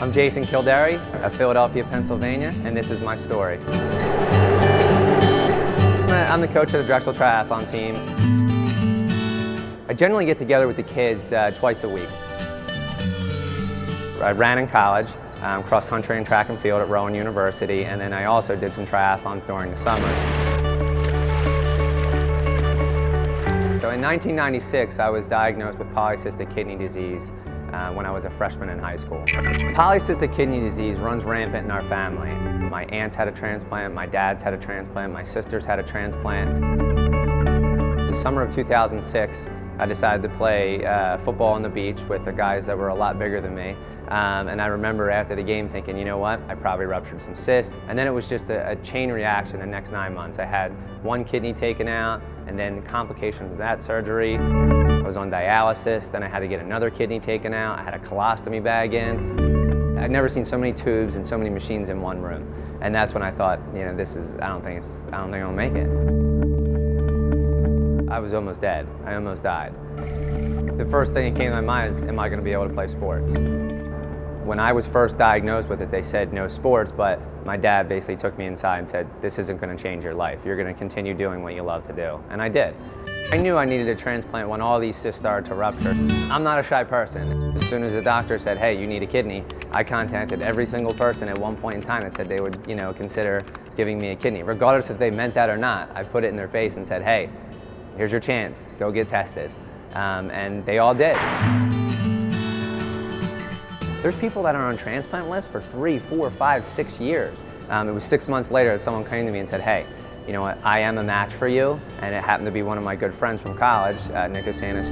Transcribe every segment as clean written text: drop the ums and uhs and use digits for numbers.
I'm Jason Kildare of Philadelphia, Pennsylvania, and this is my story. I'm the coach of the Drexel Triathlon team. I generally get together with the kids twice a week. I ran in college, cross country and track and field at Rowan University, and then I also did some triathlons during the summer. So in 1996, I was diagnosed with polycystic kidney disease when I was a freshman in high school. Polycystic kidney disease runs rampant in our family. My aunts had a transplant, my dad's had a transplant, my sisters had a transplant. The summer of 2006, I decided to play football on the beach with the guys that were a lot bigger than me. And I remember after the game thinking, you know what, I probably ruptured some cysts. And then it was just a chain reaction the next 9 months. I had one kidney taken out, and then complications of that surgery. I was on dialysis, then I had to get another kidney taken out. I had a colostomy bag in. I'd never seen so many tubes and so many machines in one room. And that's when I thought, you know, I don't think I'll make it. I was almost dead. I almost died. The first thing that came to my mind is, am I going to be able to play sports? When I was first diagnosed with it, they said no sports, but my dad basically took me inside and said, this isn't going to change your life. You're going to continue doing what you love to do. And I did. I knew I needed a transplant when all these cysts started to rupture. I'm not a shy person. As soon as the doctor said, hey, you need a kidney, I contacted every single person at one point in time that said they would, you know, consider giving me a kidney. Regardless if they meant that or not, I put it in their face and said, hey, here's your chance, go get tested. And they all did. There's people that are on transplant lists for 3, 4, 5, 6 years. It was 6 months later that someone came to me and said, hey, you know what, I am a match for you. And it happened to be one of my good friends from college, Nick Sanis.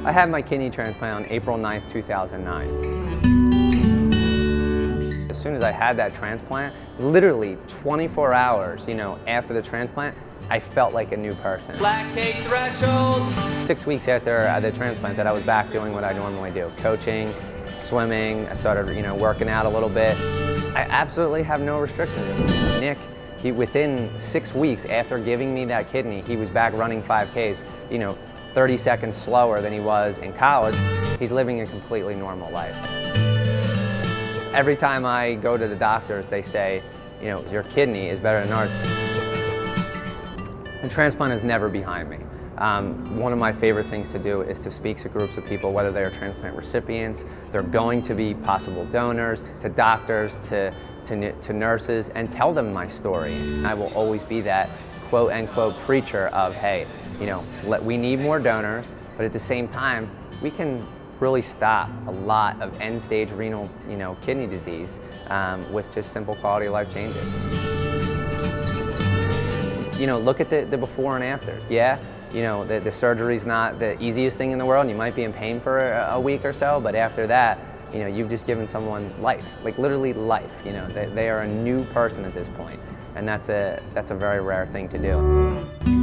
I had my kidney transplant on April 9th, 2009. As soon as I had that transplant, literally 24 hours, you know, after the transplant, I felt like a new person. Lactate threshold. 6 weeks after the transplant that I was back doing what I normally do, coaching, swimming. I started, you know, working out a little bit. I absolutely have no restrictions. Nick, within 6 weeks after giving me that kidney, he was back running 5Ks, you know, 30 seconds slower than he was in college. He's living a completely normal life. Every time I go to the doctors, they say, you know, your kidney is better than ours. The transplant is never behind me. One of my favorite things to do is to speak to groups of people, whether they are transplant recipients, they're going to be possible donors, to doctors, to nurses, and tell them my story. I will always be that quote-unquote preacher of, hey, you know, we need more donors, but at the same time, we can really stop a lot of end-stage renal, you know, kidney disease with just simple quality of life changes. You know, look at the before and afters. Yeah, you know, the surgery's not the easiest thing in the world, and you might be in pain for a week or so, but after that, you know, you've just given someone life, like literally life. You know, they are a new person at this point, and that's a very rare thing to do.